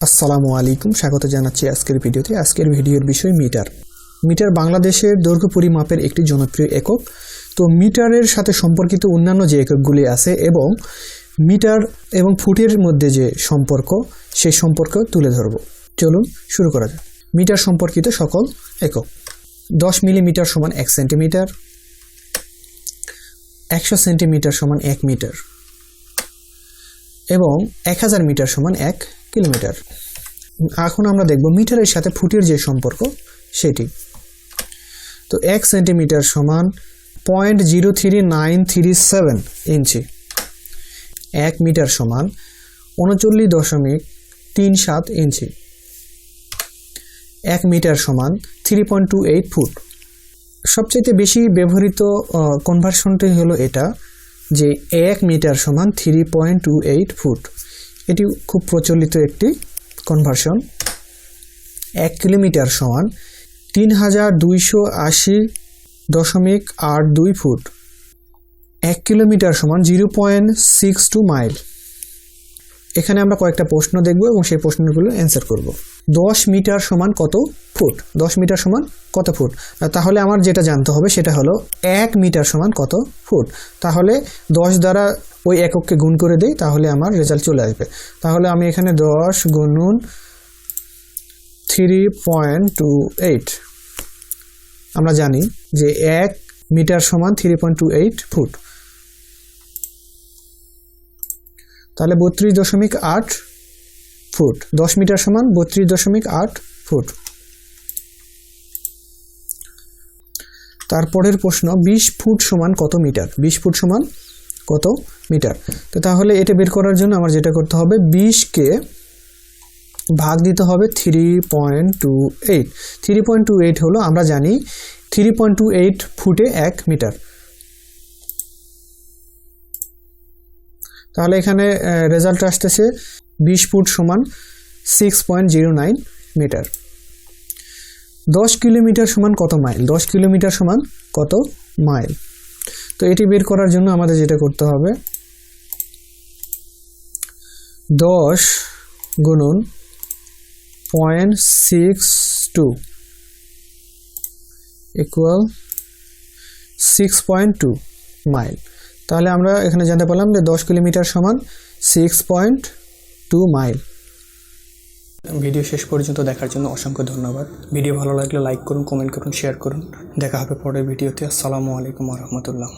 আসসালামু আলাইকুম, স্বাগত জানাচ্ছি আজকের ভিডিওতে। আজকের ভিডিওর বিষয় মিটার। মিটার বাংলাদেশের দৈর্ঘ্য পরিমাপের একটি জনপ্রিয় একক। তো মিটারের সাথে সম্পর্কিত অন্যান্য যে এককগুলি আছে এবং মিটার এবং ফুটের মধ্যে যে সম্পর্ক, সেই সম্পর্ক তুলে ধরব। চলুন শুরু করা যাক। মিটার সম্পর্কিত সকল একক। 10 মিলিমিটার সমান 1 সেন্টিমিটার, 100 সেন্টিমিটার সমান 1 মিটার এবং 1000 মিটার সমান 1 কিলোমিটার। এখন আমরা দেখব মিটারের সাথে ফুটের যে সম্পর্ক সেটি। তো 1 সেন্টিমিটার সমান 0.03937 ইঞ্চি, 1 মিটার সমান 39.37 ইঞ্চি, 1 মিটার সমান 3.28 ফুট। সবচেয়ে বেশি ব্যবহৃত কনভার্সনটি হলো এটা, যে 1 মিটার সমান 3.28 ফুট। এটি খুব প্রচলিত একটি কনভার্সন। 1 কিলোমিটার সমান 3280.82 ফুট। 1 কিলোমিটার সমান 0.62 মাইল। এখানে আমরা কয়েকটা প্রশ্ন দেখব এবং সেই প্রশ্নগুলো অ্যান্সার করব। 10 মিটার সমান কত ফুট? 10 মিটার সমান কত ফুট? তাহলে আমার যেটা জানতে হবে সেটা হলো 1 মিটার সমান কত ফুট। তাহলে 10 দ্বারা ওই একককে গুণ করে দেই, তাহলে আমার রেজাল্ট চলে আসবে। তাহলে আমি এখানে 10 গুণন 3.28, আমরা জানি যে 1 মিটার সমান 3.28 ফুট। তাহলে 32.8 ফুট। 10 মিটার সমান 32.8 ফুট। তারপরের প্রশ্ন, 20 ফুট সমান কত মিটার? 20 ফুট সমান কত মিটার? তো তাহলে এটা বের করার জন্য আমার যেটা করতে হবে, 20কে ভাগ দিতে হবে 3.28। 3.28 হলো, আমরা জানি 3.28 ফুটে 1 মিটার। তাহলে এখানে রেজাল্ট আসতেছে 20 ফুট সমান 6.09 মিটার। 10 কিলোমিটার সমান কত মাইল? 10 কিলোমিটার সমান কত মাইল? তো এটি বের করার জন্য আমাদের যেটা করতে হবে, 10 গুণন 0.62 ইকুয়াল 6.2 মাইল। তাহলে আমরা এখানে জানতে পারলাম যে 10 কিলোমিটার সমান 6.2 মাইল। ভিডিও শেষ পর্যন্ত দেখার জন্য অসংখ্য ধন্যবাদ। ভিডিও ভালো লাগলে লাইক করুন, কমেন্ট করুন, শেয়ার করুন। দেখা হবে পরের ভিডিওতে। আসসালামু আলাইকুম ওয়া রাহমাতুল্লাহ।